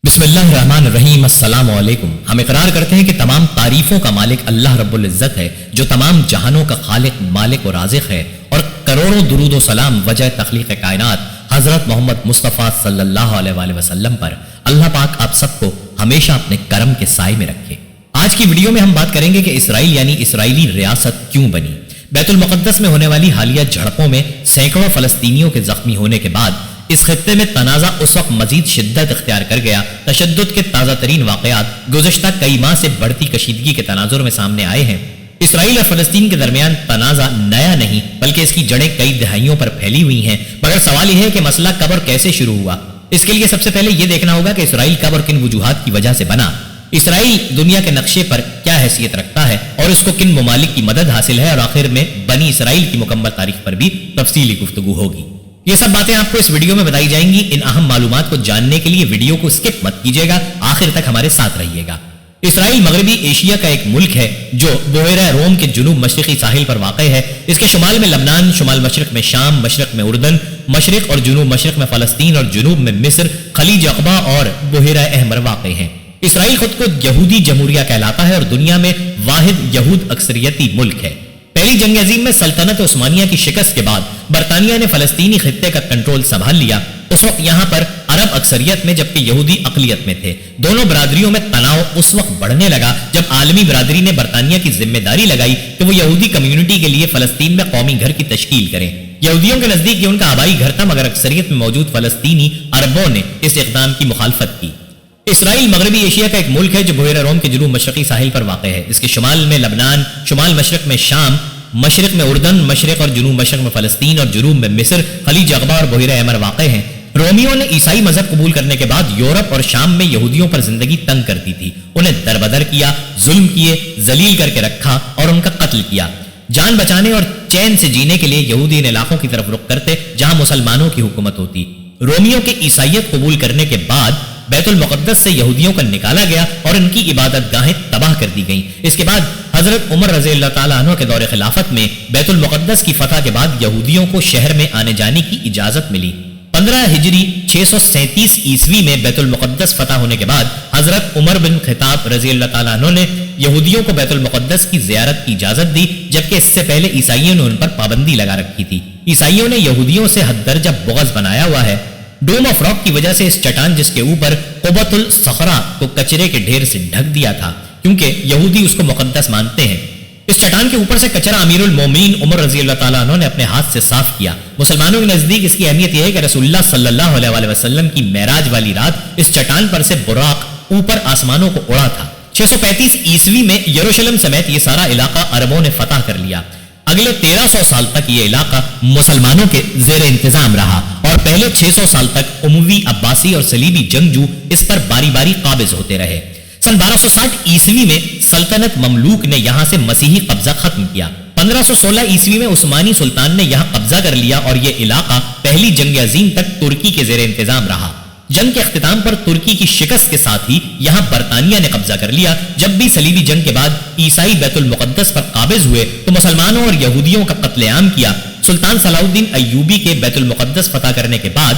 بسم اللہ الرحمن الرحیم۔ السلام علیکم۔ ہم اقرار کرتے ہیں کہ تمام تعریفوں کا مالک اللہ رب العزت ہے، جو تمام جہانوں کا خالق، مالک و رازق ہے، اور کروڑوں درود و سلام وجہ تخلیق کائنات حضرت محمد مصطفیٰ صلی اللہ علیہ وآلہ وسلم پر اللہ پاک آپ سب کو ہمیشہ اپنے کرم کے سائے میں رکھے۔ آج کی ویڈیو میں ہم بات کریں گے کہ اسرائیل یعنی اسرائیلی ریاست کیوں بنی۔ بیت المقدس میں ہونے والی حالیہ جھڑپوں میں سینکڑوں فلسطینیوں کے زخمی ہونے کے بعد اس خطے میں تنازع اس وقت مزید شدت اختیار کر گیا۔ تشدد کے تازہ ترین واقعات گزشتہ کئی ماہ سے بڑھتی کشیدگی کے تناظر میں سامنے آئے ہیں۔ اسرائیل اور فلسطین کے درمیان تنازع نیا نہیں، بلکہ اس کی جڑیں کئی دہائیوں پر پھیلی ہوئی ہیں۔ مگر سوال یہ ہے کہ مسئلہ کب اور کیسے شروع ہوا۔ اس کے لیے سب سے پہلے یہ دیکھنا ہوگا کہ اسرائیل کب اور کن وجوہات کی وجہ سے بنا۔ اسرائیل دنیا کے نقشے پر کیا حیثیت رکھتا ہے اور اس کو کن ممالک کی مدد حاصل ہے، اور آخر میں بنی اسرائیل کی مکمل تاریخ پر بھی تفصیلی گفتگو ہوگی۔ یہ سب باتیں آپ کو اس ویڈیو میں بتائی جائیں گی۔ ان اہم معلومات کو جاننے کے لیے ویڈیو کو سکپ مت کیجیے گا، آخر تک ہمارے ساتھ رہیے گا۔ اسرائیل مغربی ایشیا کا ایک ملک ہے جو بحیرہ روم کے جنوب مشرقی ساحل پر واقع ہے۔ اس کے شمال میں لبنان، شمال مشرق میں شام، مشرق میں اردن، مشرق اور جنوب مشرق میں فلسطین اور جنوب میں مصر، خلیج عقبہ اور بحیرہ احمر واقع ہیں۔ اسرائیل خود کو یہودی جمہوریہ کہلاتا ہے اور دنیا میں واحد یہود اکثریتی ملک ہے۔ پہلی جنگ عظیم میں سلطنت عثمانیہ کی شکست کے بعد برطانیہ نے فلسطینی خطے کا کنٹرول سنبھال لیا۔ اس وقت یہاں پر عرب اکثریت میں جبکہ یہودی اقلیت میں تھے۔ دونوں برادریوں میں تناؤ اس وقت بڑھنے لگا جب عالمی برادری نے برطانیہ کی ذمہ داری لگائی کہ وہ یہودی کمیونٹی کے لیے فلسطین میں قومی گھر کی تشکیل کریں۔ یہودیوں کے نزدیک یہ ان کا آبائی گھر تھا، مگر اکثریت میں موجود فلسطینی عربوں نے اس اقدام کی مخالفت کی۔ اسرائیل مغربی ایشیا کا ایک ملک ہے جو بحیرہ روم کے جنوب مشرقی ساحل پر واقع ہے۔ اس کے شمال میں لبنان، شمال مشرق میں شام، مشرق میں اردن، مشرق اور جنوب مشرق میں فلسطین اور جنوب میں مصر، خلیج عقبہ اور بحیرہ احمر واقع ہیں۔ رومیوں نے عیسائی مذہب قبول کرنے کے بعد یورپ اور شام میں یہودیوں پر زندگی تنگ کرتی تھی، انہیں دربدر کیا، ظلم کیے، ذلیل کر کے رکھا اور ان کا قتل کیا۔ جان بچانے اور چین سے جینے کے لیے یہودی ان علاقوں کی طرف رخ کرتے جہاں مسلمانوں کی حکومت ہوتی۔ رومیوں کے عیسائیت قبول کرنے کے بعد بیت المقدس سے یہودیوں کو نکالا گیا اور ان کی عبادت گاہیں تباہ کر دی گئیں۔ اس کے بعد حضرت عمر رضی اللہ تعالیٰ عنہ کے دور خلافت میں بیت المقدس کی فتح کے بعد یہودیوں کو شہر میں آنے جانے کی اجازت ملی۔ 15 ہجری 637 عیسوی میں بیت المقدس فتح ہونے کے بعد حضرت عمر بن خطاب رضی اللہ تعالیٰ عنہ نے یہودیوں کو بیت المقدس کی زیارت کی اجازت دی، جبکہ اس سے پہلے عیسائیوں نے ان پر پابندی لگا رکھی تھی۔ عیسائیوں نے یہودیوں سے حد درجہ بغض بنایا ہوا ہے۔ ڈوم آف راک کی وجہ سے اس چٹان جس کے اوپر قبۃ الصخرہ کو کچرے کے ڈھیر سے ڈھک دیا تھا، کیونکہ یہودی اس کو مقدس مانتے ہیں۔ اس چٹان کے اوپر سے کچرا امیر المومنین عمر رضی اللہ تعالیٰ عنہ نے اپنے ہاتھ سے صاف کیا۔ مسلمانوں کے نزدیک اس کی اہمیت یہ ہے کہ رسول اللہ صلی اللہ علیہ وآلہ وسلم کی معراج والی رات اس چٹان پر سے براق اوپر آسمانوں کو اڑا تھا۔ 635 عیسوی میں یروشلم سمیت یہ سارا علاقہ عربوں نے فتح کر لیا۔ اگلے 1300 سال تک یہ علاقہ مسلمانوں کے زیر انتظام رہا اور پہلے 600 سال تک اموی، عباسی اور صلیبی جنگجو اس پر باری باری قابض ہوتے رہے۔ سن 1260 عیسوی میں سلطنت مملوک نے یہاں سے مسیحی قبضہ ختم کیا۔ 1516 عیسوی میں عثمانی سلطان نے یہاں قبضہ کر لیا اور یہ علاقہ پہلی جنگ عظیم تک ترکی کے زیر انتظام رہا۔ جنگ کے اختتام پر ترکی کی شکست کے ساتھ ہی یہاں برطانیہ نے قبضہ کر لیا۔ جب بھی صلیبی جنگ کے بعد عیسائی بیت المقدس پر قابض ہوئے تو مسلمانوں اور یہودیوں کا قتل عام کیا۔ سلطان صلاح الدین ایوبی کے بیت المقدس فتح کرنے کے بعد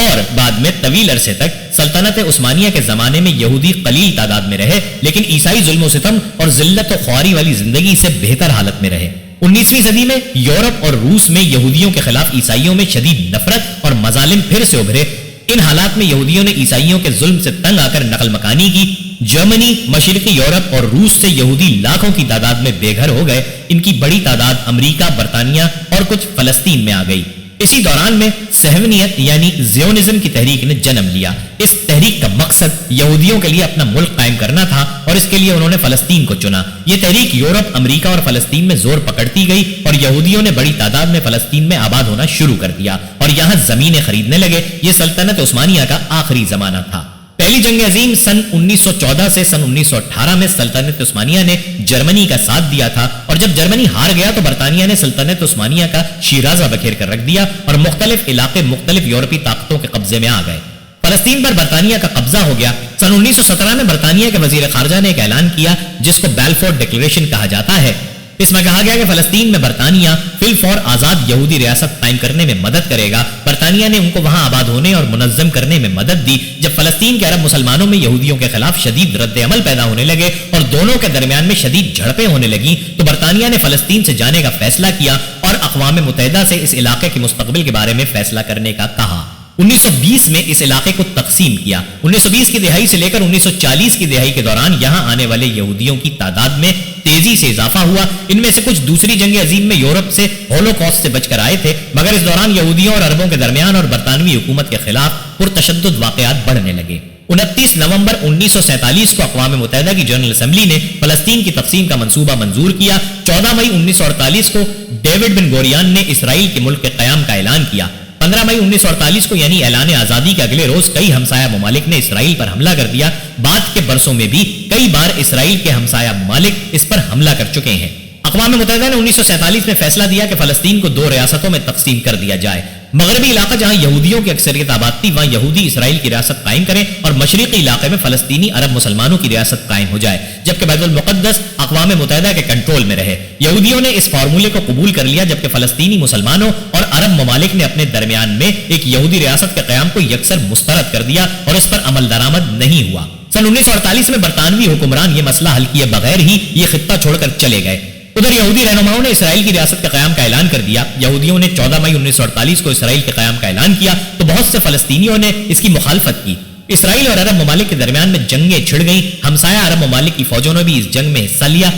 اور بعد میں طویل عرصے تک سلطنت عثمانیہ کے زمانے میں یہودی قلیل تعداد میں رہے، لیکن عیسائی ظلم و ستم اور ذلت و خواری والی زندگی سے بہتر حالت میں رہے۔ 19ویں صدی میں یورپ اور روس میں یہودیوں کے خلاف عیسائیوں میں شدید نفرت اور مظالم پھر سے ابھرے۔ ان حالات میں یہودیوں نے عیسائیوں کے ظلم سے تنگ آ کر نقل مکانی کی۔ جرمنی، مشرقی یورپ اور روس سے یہودی لاکھوں کی تعداد میں بے گھر ہو گئے۔ ان کی بڑی تعداد امریکہ، برطانیہ اور کچھ فلسطین میں آ گئی۔ اسی دوران میں صہیونیت یعنی زیونزم کی تحریک نے جنم لیا۔ اس تحریک کا مقصد یہودیوں کے لیے اپنا ملک قائم کرنا تھا اور اس کے لیے انہوں نے فلسطین کو چنا۔ یہ تحریک یورپ، امریکہ اور فلسطین میں زور پکڑتی گئی اور یہودیوں نے بڑی تعداد میں فلسطین میں آباد ہونا شروع کر دیا اور یہاں زمینیں خریدنے لگے۔ یہ سلطنت عثمانیہ کا آخری زمانہ تھا۔ پہلی جنگ عظیم سن 1914 سے سن 1918 میں سلطنت عثمانیہ نے جرمنی کا ساتھ دیا تھا، اور جب جرمنی ہار گیا تو برطانیہ نے سلطنت عثمانیہ کا شیرازہ بکھیر کر رکھ دیا اور مختلف علاقے مختلف یورپی طاقتوں کے قبضے میں آ گئے۔ فلسطین پر برطانیہ کا قبضہ ہو گیا۔ سن 1917 میں برطانیہ کے وزیر خارجہ نے ایک اعلان کیا جس کو بیلفورڈ ڈکلیریشن کہا جاتا ہے۔ اس میں کہا گیا کہ فلسطین میں برطانیہ فی آزاد یہودی ریاست قائم کرنے میں مدد کرے گا۔ برطانیہ نے ان کو وہاں آباد ہونے اور منظم کرنے میں مدد دی۔ جب فلسطین کے عرب مسلمانوں میں یہودیوں کے خلاف شدید رد عمل پیدا ہونے لگے اور دونوں کے درمیان میں شدید جھڑپیں ہونے لگیں تو برطانیہ نے فلسطین سے جانے کا فیصلہ کیا اور اقوام متحدہ سے اس علاقے کے مستقبل کے بارے میں فیصلہ کرنے کا کہا۔ 1920 میں اس علاقے کو تقسیم کیا۔ 1920 کی دہائی سے لے کر 1940 کی دہائی کے دوران یہاں آنے والے یہودیوں کی تعداد میں تیزی سے اضافہ ہوا۔ ان میں سے کچھ دوسری جنگ عظیم میں یورپ سے ہولوکاسٹ سے بچ کر آئے تھے، مگر اس دوران یہودیوں اور عربوں کے درمیان اور برطانوی حکومت کے خلاف پرتشدد واقعات بڑھنے لگے۔ 29 نومبر 1947 کو اقوام متحدہ کی جنرل اسمبلی نے فلسطین کی تقسیم کا منصوبہ منظور کیا۔ 14 مئی 1948 کو ڈیوڈ بن گوریان نے اسرائیل کے ملک کے قیام کا اعلان کیا۔ 15 مئی 1948 کو یعنی اعلان آزادی کے اگلے روز کئی ہمسایہ ممالک نے اسرائیل پر حملہ کر دیا۔ بعد کے برسوں میں بھی کئی بار اسرائیل کے ہمسایہ ممالک اس پر حملہ کر چکے ہیں۔ اقوام متحدہ نے 1947 میں فیصلہ دیا کہ فلسطین کو 2 ریاستوں میں تقسیم کر دیا جائے۔ مغربی علاقہ جہاں یہودیوں کی اکثریت آباد تھی وہاں یہودی اسرائیل کی ریاست قائم کریں اور مشرقی علاقے میں فلسطینی عرب مسلمانوں کی ریاست قائم ہو جائے، جبکہ بیت المقدس اقوام متحدہ کے کنٹرول میں رہے۔ یہودیوں نے اس فارمولے کو قبول کر لیا، جبکہ فلسطینی مسلمانوں اور عرب ممالک نے اپنے درمیان میں ایک یہودی ریاست کے قیام کو یکسر مسترد کر دیا اور اس پر عمل درآمد نہیں ہوا۔ سن 1948 میں برطانوی حکمران یہ مسئلہ حل کیے بغیر ہی یہ خطہ چھوڑ کر چلے گئے۔ ادھر یہودی رہنماؤں نے اسرائیل کی ریاست کے قیام کا اعلان کر دیا۔ یہودیوں نے 14 مئی 1948 کو اسرائیل کے قیام کا اعلان کیا تو بہت سے فلسطینیوں نے اس کی مخالفت کی۔ اسرائیل اور عرب ممالک کے درمیان میں جنگیں چھڑ گئیں۔ ہمسایہ عرب ممالک کی فوجوں نے بھی اس جنگ میں حصہ لیا۔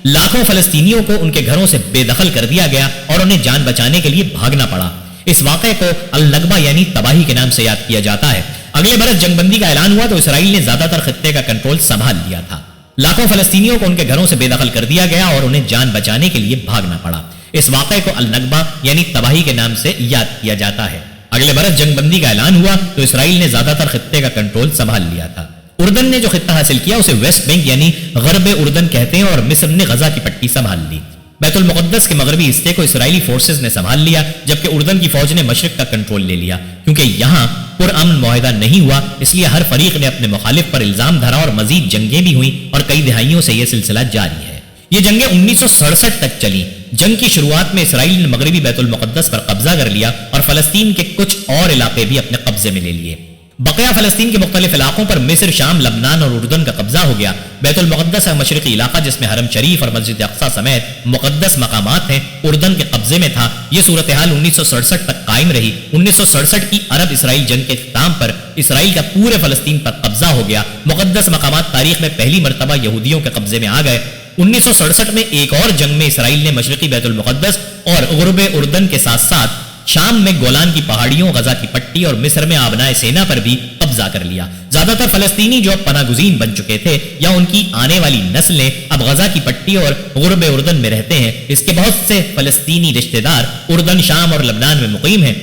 لاکھوں فلسطینیوں کو ان کے گھروں سے بے دخل کر دیا گیا اور انہیں جان بچانے کے لیے بھاگنا پڑا۔ اس واقعے کو النکبہ یعنی تباہی کے نام سے یاد کیا جاتا ہے۔ اگلے برس جنگ بندی کا اعلان ہوا تو اسرائیل نے زیادہ تر خطے کا کنٹرول سنبھال لیا تھا۔ لاکھوں فلسطینیوں کو ان کے گھروں سے بے دخل کر دیا گیا اور انہیں جان بچانے کے لیے بھاگنا پڑا۔ اس واقعے کو النکبہ یعنی تباہی کے نام سے یاد کیا جاتا ہے۔ اگلے برس جنگ بندی کا اعلان ہوا تو اسرائیل نے زیادہ تر خطے کا کنٹرول سنبھال لیا تھا۔ اردن نے جو خطہ حاصل کیا اسے ویسٹ بینک یعنی غرب اردن کہتے ہیں اور مصر نے غزہ کی پٹی سنبھال لی۔ بیت المقدس کے مغربی حصے کو اسرائیلی فورسز نے سنبھال لیا، جبکہ اردن کی فوج نے مشرق کا کنٹرول لے لیا۔ کیونکہ یہاں پرامن معاہدہ نہیں ہوا اس لیے ہر فریق نے اپنے مخالف پر الزام دھرا اور مزید جنگیں بھی ہوئیں اور کئی دہائیوں سے یہ سلسلہ جاری ہے۔ یہ جنگیں 1967 تک چلیں۔ جنگ کی شروعات میں اسرائیل نے مغربی بیت المقدس پر قبضہ کر لیا اور فلسطین کے کچھ اور علاقے بھی اپنے قبضے میں لے لیے۔ بقیہ فلسطین کے مختلف علاقوں پر مصر، شام، لبنان اور اردن کا قبضہ ہو گیا۔ بیت المقدس ایک مشرقی علاقہ جس میں حرم شریف اور مسجد اقصی سمیت مقدس مقامات ہیں اردن کے قبضے میں تھا۔ یہ صورتحال 1967 تک قائم رہی۔ 1967 کی عرب اسرائیل جنگ کے اختتام پر اسرائیل کا پورے فلسطین پر قبضہ ہو گیا۔ مقدس مقامات تاریخ میں پہلی مرتبہ یہودیوں کے قبضے میں آ گئے۔ 1967 میں ایک اور جنگ میں اسرائیل نے مشرقی بیت المقدس اور غرب اردن کے ساتھ ساتھ شام میں گولان کی پہاڑیوں، غزہ کی پٹی اور مصر میں آبنائے سینا پر بھی قبضہ کر لیا۔ زیادہ تر فلسطینی جو اب پناہ گزین بن چکے تھے یا ان کی آنے والی نسلیں اب غزہ کی پٹی اور غرب اردن میں رہتے ہیں۔ اس کے بہت سے فلسطینی رشتہ دار اردن، شام اور لبنان میں مقیم ہیں۔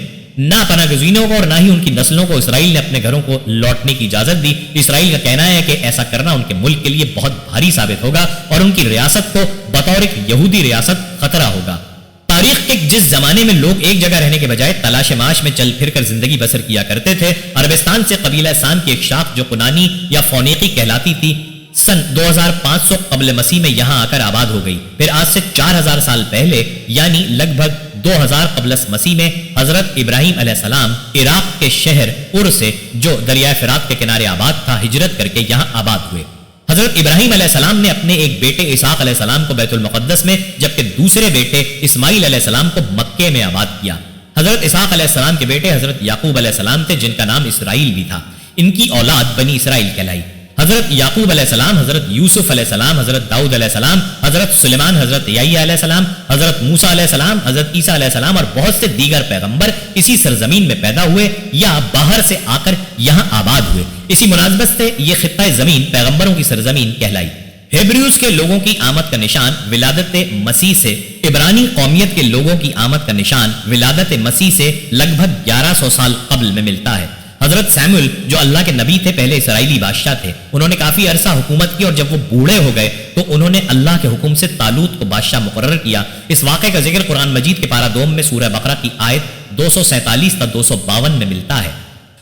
نہ پناہ گزینوں کو اور نہ ہی ان کی نسلوں کو اسرائیل نے اپنے گھروں کو لوٹنے کی اجازت دی۔ اسرائیل کا کہنا ہے کہ ایسا کرنا ان کے ملک کے لیے بہت بھاری ثابت ہوگا اور ان کی ریاست کو بطور ایک یہودی ریاست خطرہ ہوگا۔ تاریخ کے جس زمانے میں لوگ ایک جگہ رہنے کے بجائے تلاش معاش میں چل پھر کر زندگی بسر کیا کرتے تھے، عربستان سے قبیلہ سام کی ایک شاخ جو کنانی یا فونیقی کہلاتی تھی سن 2500 قبل مسیح میں یہاں آ کر آباد ہو گئی۔ پھر آج سے 4000 سال پہلے یعنی لگ بھگ 2000 قبل مسیح میں حضرت ابراہیم علیہ السلام عراق کے شہر ار سے جو دریائے فرات کے کنارے آباد تھا ہجرت کر کے یہاں آباد ہوئے۔ حضرت ابراہیم علیہ السلام نے اپنے ایک بیٹے اسحاق علیہ السلام کو بیت المقدس میں جبکہ دوسرے بیٹے اسماعیل علیہ السلام کو مکے میں آباد کیا۔ حضرت اسحاق علیہ السلام کے بیٹے حضرت یعقوب علیہ السلام تھے جن کا نام اسرائیل بھی تھا۔ ان کی اولاد بنی اسرائیل کہلائی۔ حضرت یعقوب علیہ السلام، حضرت یوسف علیہ السلام، حضرت داؤد علیہ السلام، حضرت سلیمان، حضرت یحییٰ علیہ السلام، حضرت موسیٰ علیہ السلام، حضرت عیسیٰ علیہ السلام اور بہت سے دیگر پیغمبر اسی سرزمین میں پیدا ہوئے یا باہر سے آ کر یہاں آباد ہوئے۔ اسی مناسبت سے یہ خطہ زمین پیغمبروں کی سرزمین کہلائی۔ ہیبریوز کے لوگوں کی آمد کا نشان ولادت مسیح سے، عبرانی قومیت کے لوگوں کی آمد کا نشان ولادت مسیح سے لگ بھگ 1100 سال قبل میں ملتا ہے۔ حضرت سیموئل جو اللہ کے نبی تھے پہلے اسرائیلی بادشاہ تھے، انہوں نے کافی عرصہ حکومت کی اور جب وہ بوڑھے ہو گئے تو انہوں نے اللہ کے حکم سے طالوت کو بادشاہ مقرر کیا۔ اس واقعے کا ذکر قرآن مجید کے پارہ 2 میں سورہ بقرہ کی آیت 247 تا 252 میں ملتا ہے۔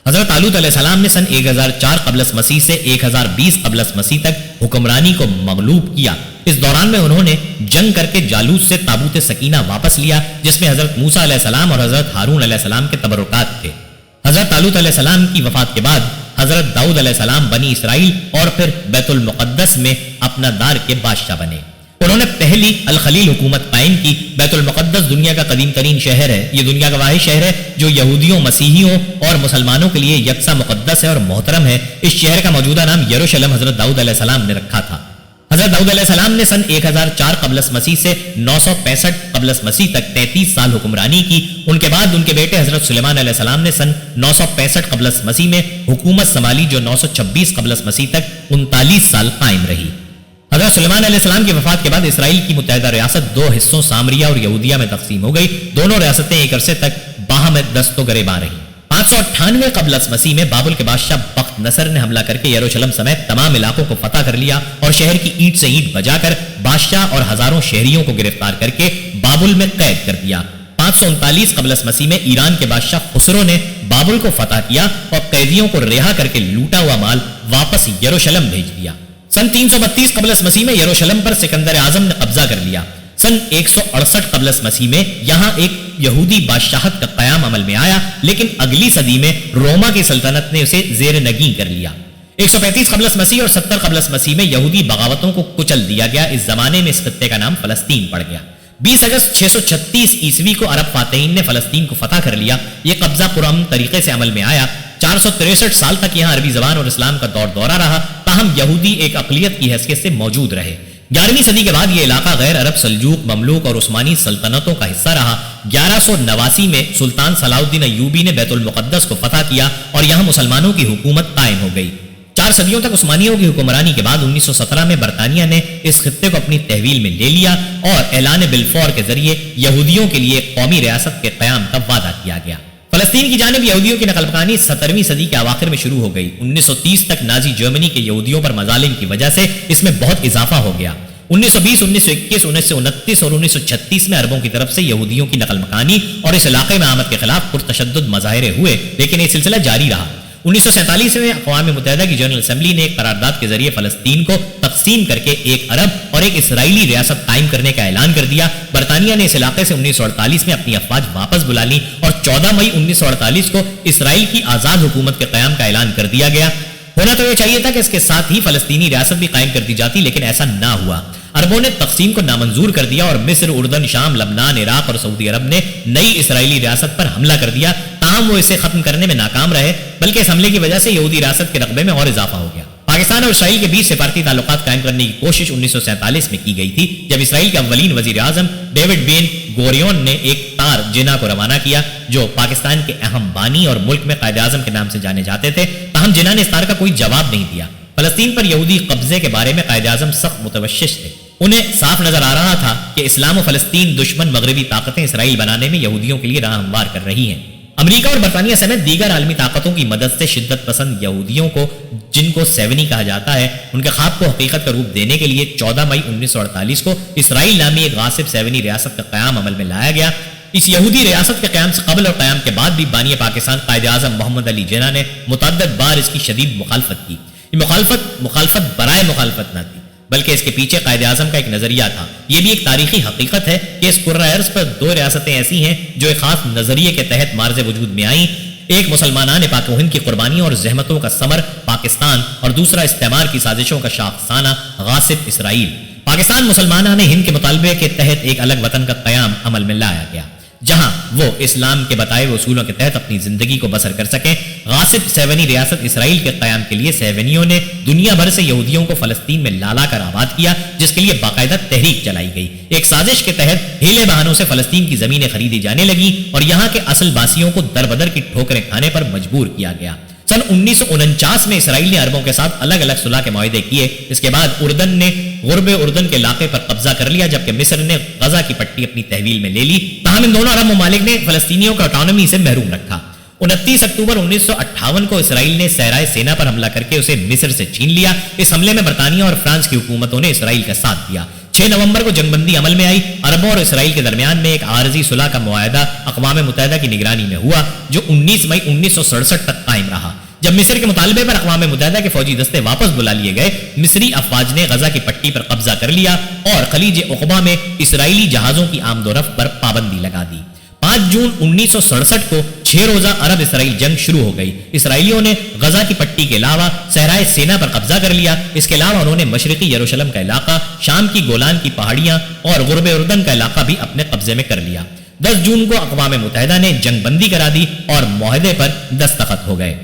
حضرت طالوت علیہ السلام نے سن 1004 قبل مسیح سے 1020 قبل مسیح تک حکمرانی کو مغلوب کیا۔ اس دوران میں انہوں نے جنگ کر کے جالوت سے تابوت سکینہ واپس لیا، جس میں حضرت موسیٰ علیہ السلام اور حضرت ہارون علیہ السلام کے تبرکات تھے۔ حضرت طالوت علیہ السلام کی وفات کے بعد حضرت داؤد علیہ السلام بنی اسرائیل اور پھر بیت المقدس میں اپنا دار کے بادشاہ بنے۔ انہوں نے پہلی الخلیل حکومت قائم کی۔ بیت المقدس دنیا کا قدیم ترین شہر ہے۔ یہ دنیا کا واحد شہر ہے جو یہودیوں، مسیحیوں اور مسلمانوں کے لیے یکساں مقدس ہے اور محترم ہے۔ اس شہر کا موجودہ نام یروشلم حضرت داؤد علیہ السلام نے رکھا تھا۔ حضرت داؤد علیہ السلام نے سن 1004 قبل مسیح سے 965 قبل مسیح تک 33 سال حکمرانی کی۔ ان کے بعد ان کے بیٹے حضرت سلیمان علیہ السلام نے سن 965 قبل مسیح میں حکومت سنبھالی، جو 926 قبل مسیح تک 39 سال قائم رہی۔ حضرت سلیمان علیہ السلام کی وفات کے بعد اسرائیل کی متحدہ ریاست دو حصوں سامریہ اور یہودیہ میں تقسیم ہو گئی۔ دونوں ریاستیں ایک عرصے تک باہم دست و گریباں رہیں۔ 598 قبل مسیح میں بابل کے بادشاہ بخت نصر نے حملہ کر کے یروشلم سمیت تمام علاقوں کو فتح کر لیا اور شہر کی اینٹ سے اینٹ بجا کر بادشاہ اور ہزاروں شہریوں کو گرفتار کر کے بابل میں قید کر دیا۔ 539 قبل مسیح میں ایران کے بادشاہ خسرو نے بابل کو فتح کیا اور قیدیوں کو رہا کر کے لوٹا ہوا مال واپس یروشلم بھیج دیا۔ سن 332 قبل مسیح میں یروشلم پر سکندر اعظم نے قبضہ کر لیا۔ سن 168 قبل مسیح میں یہاں ایک یہودی بادشاہت کا قیام عمل میں آیا، لیکن اگلی صدی میں روما کی سلطنت نے اسے زیر نگین کر لیا۔ 135 قبل مسیح اور 70 قبل مسیح میں یہودی بغاوتوں کو کچل دیا گیا۔ اس زمانے میں اس خطے کا نام فلسطین پڑ گیا۔ 20 اگست 636 عیسوی کو عرب فاتحین نے فلسطین کو فتح کر لیا۔ یہ قبضہ پرامن طریقے سے عمل میں آیا۔ 463 سال تک یہاں عربی زبان اور اسلام کا دورہ رہا، تاہم یہودی ایک اقلیت کی حیثیت سے موجود رہے۔ 11ویں صدی کے بعد یہ علاقہ غیر عرب سلجوق، مملوک اور عثمانی سلطنتوں کا حصہ رہا۔ 1189 میں سلطان صلاح الدین ایوبی نے بیت المقدس کو فتح کیا اور یہاں مسلمانوں کی حکومت قائم ہو گئی۔ 4 صدیوں تک عثمانیوں کی حکمرانی کے بعد 1917 میں برطانیہ نے اس خطے کو اپنی تحویل میں لے لیا اور اعلان بلفور کے ذریعے یہودیوں کے لیے ایک قومی ریاست کے قیام کا وعدہ کیا گیا۔ فلسطین کی جانب یہودیوں کی نقل مکانی 17ویں صدی کے اواخر میں شروع ہو گئی۔ 1930 تک نازی جرمنی کے یہودیوں پر مظالم کی وجہ سے اس میں بہت اضافہ ہو گیا۔ 1920، 1921، 1929 اور 1936 میں عربوں کی طرف سے یہودیوں کی نقل مکانی اور اس علاقے میں آمد کے خلاف پرتشدد مظاہرے ہوئے، لیکن یہ سلسلہ جاری رہا۔ 1947 میں اقوام متحدہ کی جنرل اسمبلی نے ایک قرارداد کے ذریعے فلسطین کو تقسیم کر کے ایک عرب اور ایک اسرائیلی ریاست قائم کرنے کا اعلان کر دیا۔ برطانیہ نے اس علاقے سے 1948 میں اپنی افواج واپس بلا لی اور 14 مئی 1948 کو اسرائیل کی آزاد حکومت کے قیام کا اعلان کر دیا گیا۔ ہونا تو یہ چاہیے تھا کہ اس کے ساتھ ہی فلسطینی ریاست بھی قائم کر دی جاتی، لیکن ایسا نہ ہوا۔ عربوں نے تقسیم کو نامنظور کر دیا اور مصر، اردن، شام، لبنان، عراق اور سعودی عرب نے نئی اسرائیلی ریاست پر حملہ کر دیا، تاہم وہ اسے ختم کرنے میں ناکام رہے، بلکہ اس حملے کی وجہ سے یہودی ریاست کے رقبے میں اور اضافہ ہو گیا۔ پاکستان اور اسرائیل کے بیچ سفارتی تعلقات قائم کرنے کی کوشش 1947 میں کی گئی تھی، جب اسرائیل کے اولین وزیر اعظم ڈیوڈ بین گوریون نے ایک تار جنا کو روانہ کیا، جو پاکستان کے اہم بانی اور ملک میں قائد اعظم کے نام سے جانے جاتے تھے، تاہم جنا نے اس تار کا کوئی جواب نہیں دیا۔ فلسطین پر یہودی قبضے کے بارے میں قائد اعظم سخت متوشش تھے۔ انہیں صاف نظر آ رہا تھا کہ اسلام و فلسطین دشمن مغربی طاقتیں اسرائیل بنانے میں یہودیوں کے لیے راہ ہموار کر رہی ہیں۔ امریکہ اور برطانیہ سمیت دیگر عالمی طاقتوں کی مدد سے شدت پسند یہودیوں کو، جن کو سیونی کہا جاتا ہے، ان کے خواب کو حقیقت کا روپ دینے کے لیے 14 مئی 1948 کو اسرائیل نامی ایک غاصب سیونی ریاست کا قیام عمل میں لایا گیا۔ اس یہودی ریاست کے قیام سے قبل اور قیام کے بعد بھی بانی پاکستان قائد اعظم محمد علی جناح نے متعدد بار اس کی شدید مخالفت کی۔ یہ مخالفت برائے مخالفت نہ تھی، بلکہ اس کے پیچھے قائد اعظم کا ایک نظریہ تھا۔ یہ بھی ایک تاریخی حقیقت ہے کہ اس کرۂ ارض پر 2 ریاستیں ایسی ہیں جو ایک خاص نظریے کے تحت معرض وجود میں آئیں، ایک مسلمانان پاک و ہند کی قربانیوں اور زحمتوں کا ثمر پاکستان، اور دوسرا استعمار کی سازشوں کا شاخسانہ غاصب اسرائیل۔ پاکستان مسلمانان ہند کے مطالبے کے تحت ایک الگ وطن کا قیام عمل میں لایا گیا، جہاں وہ اسلام کے بتائے ہوئے اصولوں کے تحت اپنی زندگی کو بسر کر سکیں۔ غاصب سیونی ریاست اسرائیل کے قیام کے لیے سیونیوں نے دنیا بھر سے یہودیوں کو فلسطین میں لا کر آباد کیا، جس کے لیے باقاعدہ تحریک چلائی گئی۔ ایک سازش کے تحت ہیلے بہانوں سے فلسطین کی زمینیں خریدی جانے لگیں اور یہاں کے اصل باسیوں کو در بدر کی ٹھوکریں کھانے پر مجبور کیا گیا۔ سن 1949 میں اسرائیل نے عربوں کے ساتھ الگ الگ صلح کے معاہدے کیے۔ اس کے بعد اردن نے غرب اردن کے علاقے پر قبضہ کر لیا، جبکہ مصر نے غزہ کی پٹی اپنی تحویل میں لے لی۔ تاہم ان دونوں عرب ممالک نے فلسطینیوں کو آٹونومی سے محروم رکھا۔ 29 اکتوبر 1958 کو اسرائیل نے صحرائے سینا پر حملہ کر کے اسے مصر سے چھین لیا۔ اس حملے میں برطانیہ اور فرانس کی حکومتوں نے اسرائیل کا ساتھ دیا۔ 6 نومبر کو جنگ بندی عمل میں آئی۔ عربوں اور اسرائیل کے درمیان میں ایک عارضی صلح کا معاہدہ اقوام متحدہ کی نگرانی میں ہوا جو 19 مئی 1967 تک قائم رہا۔ جب مصر کے مطالبے پر اقوام متحدہ کے فوجی دستے واپس بلا لیے گئے، مصری افواج نے غزہ کی پٹی پر قبضہ کر لیا اور خلیج عقبہ میں اسرائیلی جہازوں کی آمد و رفت پر پابندی لگا دی۔ 5 جون 1967 کو 6 روزہ عرب اسرائیل جنگ شروع ہو گئی۔ اسرائیلیوں نے غزہ کی پٹی کے علاوہ صحرائے سینا پر قبضہ کر لیا۔ اس کے علاوہ انہوں نے مشرقی یروشلم کا علاقہ، شام کی گولان کی پہاڑیاں اور غرب اردن کا علاقہ بھی اپنے قبضے میں کر لیا۔ 10 جون کو اقوام متحدہ نے جنگ بندی کرا دی اور معاہدے پر دستخط ہو گئے۔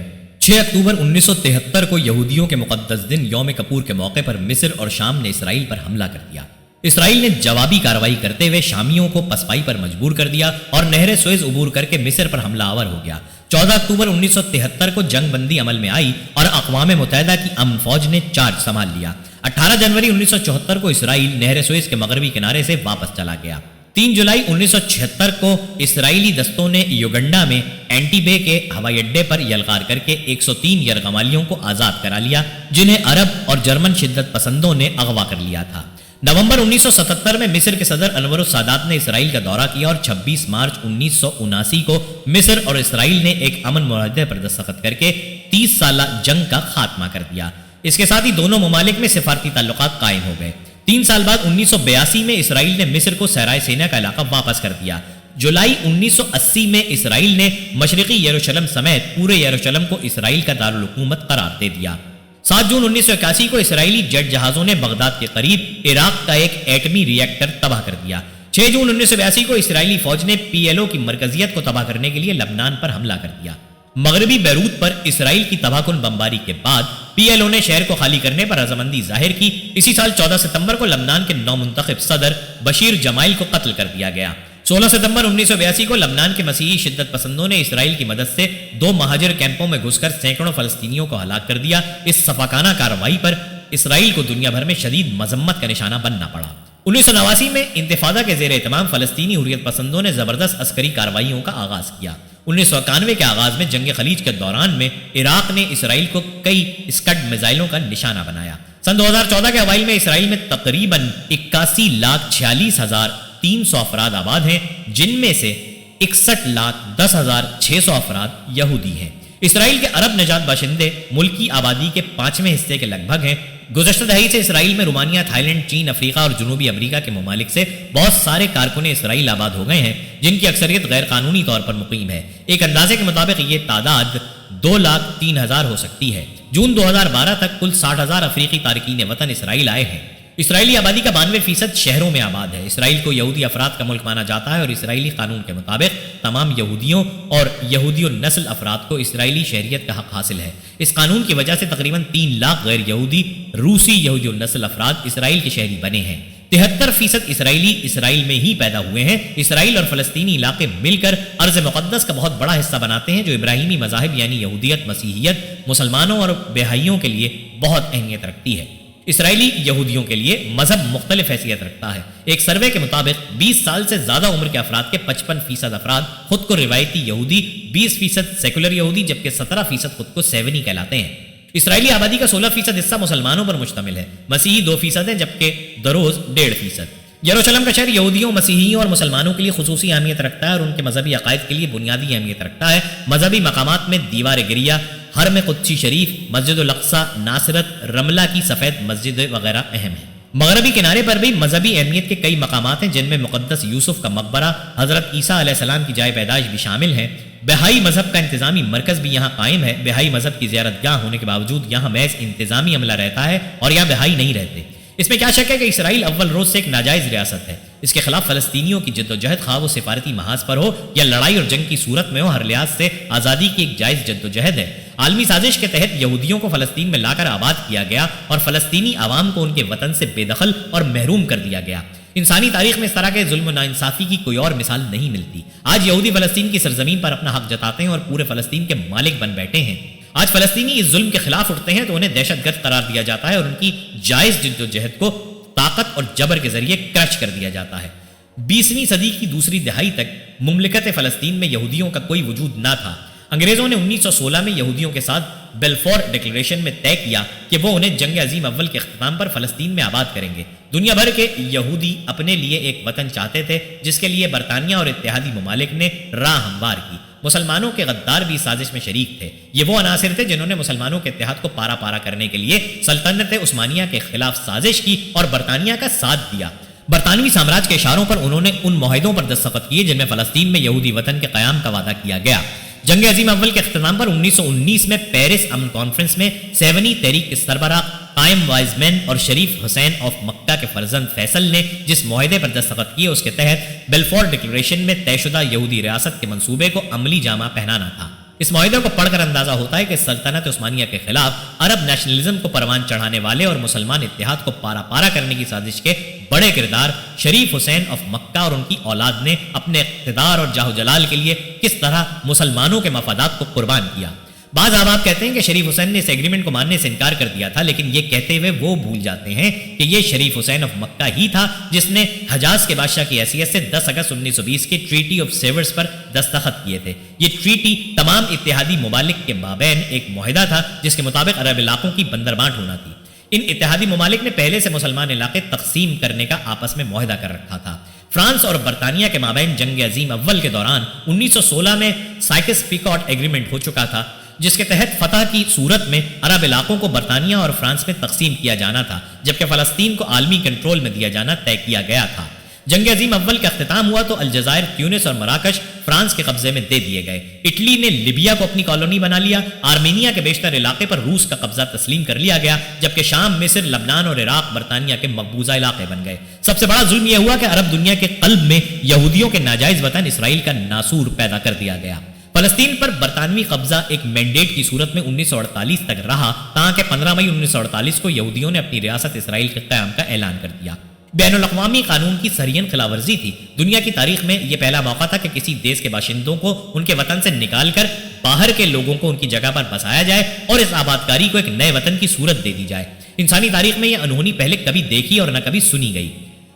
6 اکتوبر 1973 کو یہودیوں کے مقدس دن یوم کپور کے موقع پر مصر اور شام نے اسرائیل پر حملہ کر دیا۔ اسرائیل نے جوابی کارروائی کرتے ہوئے شامیوں کو پسپائی پر مجبور کر دیا اور نہر سوئز عبور کر کے مصر پر حملہ آور ہو گیا۔ 14 اکتوبر 1973 کو جنگ بندی عمل میں آئی اور اقوام متحدہ کی امن فوج نے چارج سنبھال لیا۔ 18 جنوری 1974 کو اسرائیل نہر سوئز کے مغربی کنارے سے واپس چلا گیا۔ 3 جولائی 1976 کو اسرائیلی دستوں نے یوگنڈا میں اینٹی بے کے ہوائی اڈے پر یلغار کر کے 103 یرغمالیوں کو آزاد کرا لیا، جنہیں عرب اور جرمن شدت پسندوں نے اغوا کر لیا تھا۔ نومبر 1977 میں مصر کے صدر انور السادات نے اسرائیل کا دورہ کیا اور 26 مارچ 1979 کو مصر اور اسرائیل نے ایک امن معاہدے پر دستخط کر کے 30 سالہ جنگ کا خاتمہ کر دیا۔ اس کے ساتھ ہی دونوں ممالک میں سفارتی تعلقات قائم ہو گئے۔ 3 سال بعد 1982 میں اسرائیل نے مصر کو صحرائے سینا کا علاقہ واپس کر دیا۔ جولائی 1980 میں اسرائیل نے مشرقی یروشلم سمیت پورے یروشلم کو اسرائیل کا دارالحکومت قرار دے دیا۔ 7 جون 1981 کو اسرائیلی جیٹ جہازوں نے بغداد کے قریب عراق کا ایک ایٹمی ری ایکٹر تباہ کر دیا۔ 6 جون 1982 کو اسرائیلی فوج نے PLO کی مرکزیت کو تباہ کرنے کے لیے لبنان پر حملہ کر دیا۔ مغربی بیروت پر اسرائیل کی تباہ کن بمباری کے بعد PLO نے شہر کو خالی کرنے پر رضامندی ظاہر کی۔ اسی سال 14 ستمبر کو لبنان کے نومنتخب صدر بشیر جمائل کو قتل کر دیا گیا۔ 16 ستمبر 1982 کو لبنان کے مسیحی شدت پسندوں نے اسرائیل کی مدد سے 2 مہاجر کیمپوں میں گھس کر سینکڑوں فلسطینیوں کو ہلاک کر دیا۔ اس صفاقانہ کارروائی پر اسرائیل کو دنیا بھر میں شدید مذمت کا نشانہ بننا پڑا۔ 1989 میں انتفاضہ کے زیر اہتمام فلسطینی حریت پسندوں نے زبردست عسکری کارروائیوں کا آغاز کیا۔ 1991 کے آغاز میں جنگ خلیج کے دوران میں عراق نے اسرائیل کو کئی اسکڈ میزائلوں کا نشانہ بنایا۔ سن 2014 کے اوائل میں اسرائیل میں تقریباً 81,46,300 افراد آباد ہیں، جن میں سے 61,10,600 افراد یہودی ہیں۔ اسرائیل کے عرب نژاد باشندے ملکی آبادی کے 5ویں حصے کے لگ بھگ ہیں۔ گزشتہ دہائی سے اسرائیل میں رومانیہ، تھائی لینڈ، چین، افریقہ اور جنوبی امریکا کے ممالک سے بہت سارے کارکن اسرائیل آباد ہو گئے ہیں، جن کی اکثریت غیر قانونی طور پر مقیم ہے۔ ایک اندازے کے مطابق یہ تعداد 2,03,000 ہو سکتی ہے۔ جون 2012 تک کل 60,000 افریقی تارکین وطن اسرائیل آئے ہیں۔ اسرائیلی آبادی کا 92% شہروں میں آباد ہے۔ اسرائیل کو یہودی افراد کا ملک مانا جاتا ہے اور اسرائیلی قانون کے مطابق تمام یہودیوں اور یہودی النسل افراد کو اسرائیلی شہریت کا حق حاصل ہے۔ اس قانون کی وجہ سے تقریباً 3 لاکھ غیر یہودی روسی یہودی النسل افراد اسرائیل کے شہری بنے ہیں۔ 73% اسرائیلی اسرائیل میں ہی پیدا ہوئے ہیں۔ اسرائیل اور فلسطینی علاقے مل کر ارض مقدس کا بہت بڑا حصہ بناتے ہیں، جو ابراہیمی مذاہب یعنی یہودیت، مسیحیت، مسلمانوں اور بہائیوں کے لیے بہت اہمیت رکھتی ہے۔ اسرائیلی یہودیوں کے لیے مذہب مختلف حیثیت رکھتا ہے۔ ایک سروے کے مطابق 20 سال سے زیادہ عمر کے افراد کے 55% افراد خود کو روایتی یہودی، 20% سیکولر یہودی، جبکہ 17% خود کو سیونی کہلاتے ہیں۔ اسرائیلی آبادی کا 16% حصہ مسلمانوں پر مشتمل ہے، مسیحی 2% ہیں، جبکہ دروز 1.5%۔ یروشلم کا شہر یہودیوں، مسیحیوں اور مسلمانوں کے لیے خصوصی اہمیت رکھتا ہے اور ان کے مذہبی عقائد کے لیے بنیادی اہمیت رکھتا ہے۔ مذہبی مقامات میں دیوار گریہ، حرم قدسی شریف، مسجد الاقصی، ناصرت، رملہ کی سفید مسجد وغیرہ اہم ہیں۔ مغربی کنارے پر بھی مذہبی اہمیت کے کئی مقامات ہیں، جن میں مقدس یوسف کا مقبرہ، حضرت عیسیٰ علیہ السلام کی جائے پیدائش بھی شامل ہیں۔ بہائی مذہب کا انتظامی مرکز بھی یہاں قائم ہے۔ بہائی مذہب کی زیارت گاہ ہونے کے باوجود یہاں محض انتظامی عملہ رہتا ہے اور یہاں بہائی نہیں رہتے۔ اس میں کیا شک ہے کہ اسرائیل اول روز سے ایک ناجائز ریاست ہے۔ اس کے خلاف فلسطینیوں کی جد و جہد، خواہ وہ سفارتی محاذ پر ہو یا لڑائی اور جنگ کی صورت میں ہو، ہر لحاظ سے آزادی کی ایک جائز جد و جہد ہے۔ عالمی سازش کے تحت یہودیوں کو فلسطین میں لا کر آباد کیا گیا اور فلسطینی عوام کو ان کے وطن سے بے دخل اور محروم کر دیا گیا۔ انسانی تاریخ میں اس طرح کے ظلم و ناانصافی کی کوئی اور مثال نہیں ملتی۔ آج یہودی فلسطین کی سرزمین پر اپنا حق جتاتے ہیں اور پورے فلسطین کے مالک بن بیٹھے ہیں۔ آج فلسطینی اس ظلم کے خلاف اٹھتے ہیں تو انہیں دہشت گرد قرار دیا جاتا ہے اور ان کی جائز جد و جہد کو طاقت اور جبر کے ذریعے کرچ کر دیا جاتا ہے۔ 20ویں صدی کی دوسری دہائی تک مملکت فلسطین میں یہودیوں کا کوئی وجود نہ تھا۔ انگریزوں نے 1916 میں یہودیوں کے ساتھ بیلفور ڈکلریشن میں طے کیا کہ وہ انہیں جنگ عظیم اول کے اختتام پر فلسطین میں آباد کریں گے۔ دنیا بھر کے یہودی اپنے لیے ایک وطن چاہتے تھے جس کے لیے برطانیہ اور اتحادی ممالک نے راہ ہموار کی۔ مسلمانوں کے غدار بھی سازش میں شریک تھے۔ یہ وہ عناصر تھے جنہوں نے مسلمانوں کے اتحاد کو پارا پارا کرنے کے لیے سلطنت عثمانیہ کے خلاف سازش کی اور برطانیہ کا ساتھ دیا۔ برطانوی سامراج کے اشاروں پر انہوں نے ان معاہدوں پر دستخط کیے جن میں فلسطین میں یہودی وطن کے قیام کا وعدہ کیا گیا۔ جنگ عظیم اول کے اختتام پر 1919 میں پیرس امن کانفرنس میں سیونی تحریک کے سربراہ قائم وائزمین اور شریف حسین آف مکہ کے فرزند فیصل نے جس معاہدے پر دستخط کیے اس کے تحت بیلفور ڈکلریشن میں طے شدہ یہودی ریاست کے منصوبے کو عملی جامہ پہنانا تھا۔ اس معاہدے کو پڑھ کر اندازہ ہوتا ہے کہ سلطنت عثمانیہ کے خلاف عرب نیشنلزم کو پروان چڑھانے والے اور مسلمان اتحاد کو پارا پارا کرنے کی سازش کے بڑے کردار شریف حسین آف مکہ اور ان کی اولاد نے اپنے اقتدار اور جاہ و جلال کے لیے کس طرح مسلمانوں کے مفادات کو قربان کیا۔ بعض احباب کہتے ہیں کہ شریف حسین نے اس ایگریمنٹ کو ماننے سے انکار کر دیا تھا، لیکن یہ کہتے ہوئے وہ بھول جاتے ہیں کہ یہ شریف حسین آف مکہ ہی تھا جس نے حجاز کے بادشاہ کی حیثیت سے 10 اگست 1920 کے ٹریٹی آف سیورس پر دستخط کیے تھے۔ یہ ٹریٹی تمام اتحادی ممالک کے مابین ایک معاہدہ تھا جس کے مطابق عرب علاقوں کی بندر بانٹ ہونا تھی۔ ان اتحادی ممالک نے پہلے سے مسلمان علاقے تقسیم کرنے کا آپس میں معاہدہ کر رکھا تھا۔ فرانس اور برطانیہ کے مابین جنگ عظیم اول کے دوران 1916 میں سائکس پیکاٹ ایگریمنٹ ہو چکا تھا جس کے تحت فتح کی صورت میں عرب علاقوں کو برطانیہ اور فرانس میں تقسیم کیا جانا تھا، جبکہ فلسطین کو عالمی کنٹرول میں دیا جانا طے کیا گیا تھا۔ جنگ عظیم اول کا اختتام ہوا تو الجزائر، تیونس اور مراکش فرانس کے قبضے میں دے دیے گئے۔ اٹلی نے لیبیا کو اپنی کالونی بنا لیا۔ آرمینیا کے بیشتر علاقے پر روس کا قبضہ تسلیم کر لیا گیا، جبکہ شام، مصر، لبنان اور عراق برطانیہ کے مقبوضہ علاقے بن گئے۔ سب سے بڑا ظلم یہ ہوا کہ عرب دنیا کے قلب میں یہودیوں کے ناجائز وطن اسرائیل کا ناسور پیدا کر دیا گیا۔ فلسطین پر برطانوی قبضہ ایک مینڈیٹ کی صورت میں 1948 تک رہا، تاکہ 15 مئی 1948 کو یہودیوں نے اپنی ریاست اسرائیل کے قیام کا اعلان کر دیا۔ بین الاقوامی قانون کی سرین خلاف ورزی تھی۔ دنیا کی تاریخ میں یہ پہلا موقع تھا کہ کسی دیش کے باشندوں کو ان کے وطن سے نکال کر باہر کے لوگوں کو ان کی جگہ پر بسایا جائے اور اس آبادکاری کو ایک نئے وطن کی صورت دے دی جائے۔ انسانی تاریخ میں یہ انہونی پہلے کبھی دیکھی اور نہ کبھی سنی گئی۔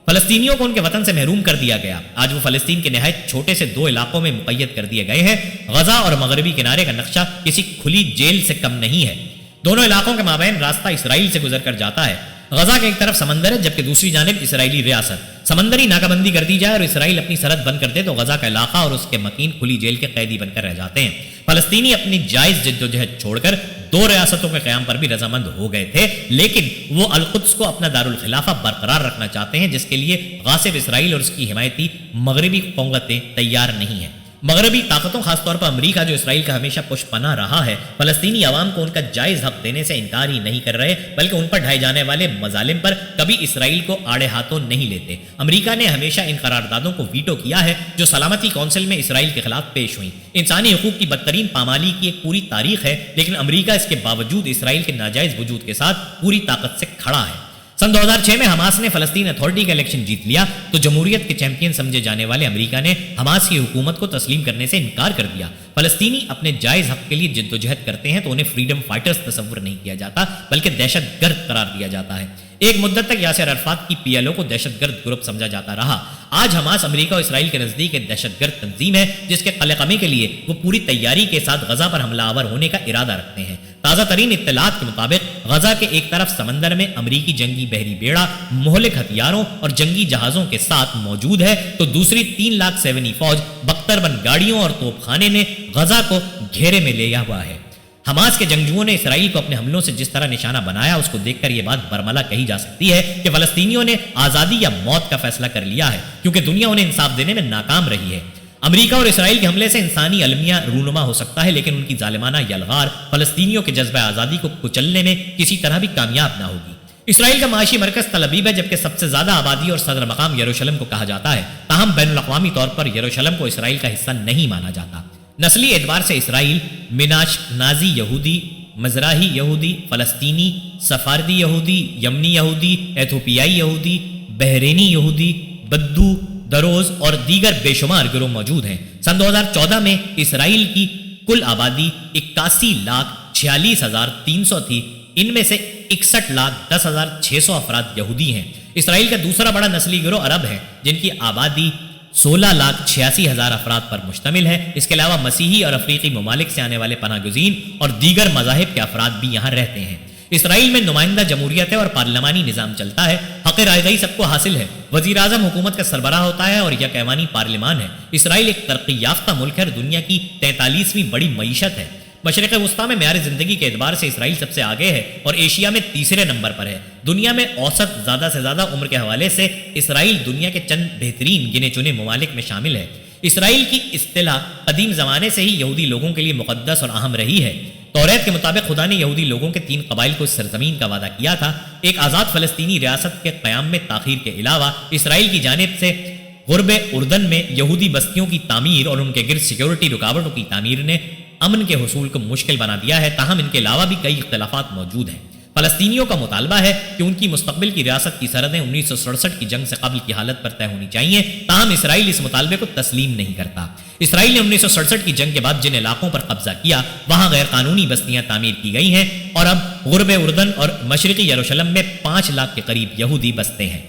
فلسطینیوں کو ان کے وطن سے محروم کر دیا گیا۔ آج وہ فلسطین کے نہایت چھوٹے سے 2 علاقوں میں مقید کر دیے گئے ہیں۔ غزہ اور مغربی کنارے کا نقشہ کسی کھلی جیل سے کم نہیں ہے۔ دونوں علاقوں کے مابین راستہ اسرائیل سے گزر کر جاتا ہے۔ غزہ کے ایک طرف سمندر ہے جبکہ دوسری جانب اسرائیلی ریاست۔ سمندری ناکہ بندی کر دی جائے اور اسرائیل اپنی سرحد بند کر دے تو غزہ کا علاقہ اور اس کے مکین کھلی جیل کے قیدی بن کر رہ جاتے ہیں۔ فلسطینی اپنی جائز جدوجہد چھوڑ کر 2 ریاستوں کے قیام پر بھی رضامند ہو گئے تھے، لیکن وہ القدس کو اپنا دارالخلافہ برقرار رکھنا چاہتے ہیں جس کے لیے غاصب اسرائیل اور اس کی حمایتی مغربی قوتیں تیار نہیں ہیں۔ مغربی طاقتوں، خاص طور پر امریکہ جو اسرائیل کا ہمیشہ پشت پناہ رہا ہے، فلسطینی عوام کو ان کا جائز حق دینے سے انکار ہی نہیں کر رہے، بلکہ ان پر ڈھائے جانے والے مظالم پر کبھی اسرائیل کو آڑے ہاتھوں نہیں لیتے۔ امریکہ نے ہمیشہ ان قراردادوں کو ویٹو کیا ہے جو سلامتی کونسل میں اسرائیل کے خلاف پیش ہوئیں۔ انسانی حقوق کی بدترین پامالی کی ایک پوری تاریخ ہے، لیکن امریکہ اس کے باوجود اسرائیل کے ناجائز وجود کے ساتھ پوری طاقت سے کھڑا ہے۔ سن 2006 میں حماس نے فلسطین اتھارٹی کا الیکشن جیت لیا تو جمہوریت کے چیمپئن سمجھے جانے والے امریکہ نے حماس کی حکومت کو تسلیم کرنے سے انکار کر دیا۔ فلسطینی اپنے جائز حق کے لیے جدوجہد کرتے ہیں تو انہیں فریڈم فائٹرز تصور نہیں کیا جاتا بلکہ دہشت گرد قرار دیا جاتا ہے۔ ایک مدت تک یاسر عرفات کی PLO کو دہشت گرد گروپ سمجھا جاتا رہا۔ آج حماس امریکہ اور اسرائیل کے نزدیک ایک دہشت گرد تنظیم ہے جس کے قلع قمی کے لیے وہ پوری تیاری کے ساتھ غزہ پر حملہ آور ہونے کا ارادہ رکھتے ہیں۔ تازہ ترین اطلاعات کے مطابق غزہ کے ایک طرف سمندر میں امریکی جنگی بحری بیڑا مہلک ہتھیاروں اور جنگی جہازوں کے ساتھ موجود ہے تو دوسری 3 لاکھ سیونی فوج بختر بند گاڑیوں اور توپ خانے نے غزہ کو گھیرے میں لیا ہوا ہے۔ حماس کے جنگجوؤں نے اسرائیل کو اپنے حملوں سے جس طرح نشانہ بنایا اس کو دیکھ کر یہ بات برملا کہی جا سکتی ہے کہ فلسطینیوں نے آزادی یا موت کا فیصلہ کر لیا ہے، کیونکہ دنیا انہیں انصاف دینے میں ناکام رہی ہے۔ امریکہ اور اسرائیل کے حملے سے انسانی المیہ رونما ہو سکتا ہے، لیکن ان کی ظالمانہ یلغار فلسطینیوں کے جذبہ آزادی کو کچلنے میں کسی طرح بھی کامیاب نہ ہوگی۔ اسرائیل کا معاشی مرکز تل ابیب ہے جبکہ سب سے زیادہ آبادی اور صدر مقام یروشلم کو کہا جاتا ہے، تاہم بین الاقوامی طور پر یروشلم کو اسرائیل کا حصہ نہیں مانا جاتا۔ نسلی اعتبار سے اسرائیل مناش نازی یہودی، مزراحی یہودی، فلسطینی، سفاردی یہودی، یمنی یہودی، ایتھوپیائی یہودی، بحرینی یہودی، بدو، دروز اور دیگر بے شمار گروہ موجود ہیں۔ سن 2014 میں اسرائیل کی کل آبادی 81,46,300 تھی، ان میں سے 61,10,600 افراد یہودی ہیں۔ اسرائیل کا دوسرا بڑا نسلی گروہ عرب ہیں جن کی آبادی 16,86,000 افراد پر مشتمل ہے۔ اس کے علاوہ مسیحی اور افریقی ممالک سے آنے والے پناہ گزین اور دیگر مذاہب کے افراد بھی یہاں رہتے ہیں۔ اسرائیل میں نمائندہ جمہوریت ہے اور پارلیمانی نظام چلتا ہے۔ حق رائے دہی سب کو حاصل ہے۔ وزیر اعظم حکومت کا سربراہ ہوتا ہے اور یک ایوانی پارلیمان ہے۔ اسرائیل ایک ترقی یافتہ ملک ہے اور دنیا کی 43ویں بڑی معیشت ہے۔ مشرق وسطیٰ میں معیار زندگی کے اعتبار سے اسرائیل سب سے آگے ہے اور ایشیا میں تیسرے نمبر پر ہے۔ دنیا میں اوسط زیادہ سے زیادہ عمر کے حوالے سے اسرائیل دنیا کے چند بہترین گنے چنے ممالک میں شامل ہے۔ اسرائیل کی اصطلاح قدیم زمانے سے ہی یہودی لوگوں کے لیے مقدس اور اہم رہی ہے۔ توریت کے مطابق خدا نے یہودی لوگوں کے 3 قبائل کو اس سرزمین کا وعدہ کیا تھا۔ ایک آزاد فلسطینی ریاست کے قیام میں تاخیر کے علاوہ اسرائیل کی جانب سے غرب اردن میں یہودی بستیوں کی تعمیر اور ان کے گرد سیکیورٹی رکاوٹوں کی تعمیر نے امن کے حصول کو مشکل بنا دیا ہے۔ تاہم ان کے علاوہ بھی کئی اختلافات موجود ہیں۔ فلسطینیوں کا مطالبہ ہے کہ ان کی مستقبل کی ریاست کی سرحدیں 1967 کی جنگ سے قبل کی حالت پر طے ہونی چاہیے، تاہم اسرائیل اس مطالبے کو تسلیم نہیں کرتا۔ اسرائیل نے 1967 کی جنگ کے بعد جن علاقوں پر قبضہ کیا وہاں غیر قانونی بستیاں تعمیر کی گئی ہیں اور اب غرب اردن اور مشرقی یروشلم میں 5 لاکھ کے قریب یہودی بستے ہیں۔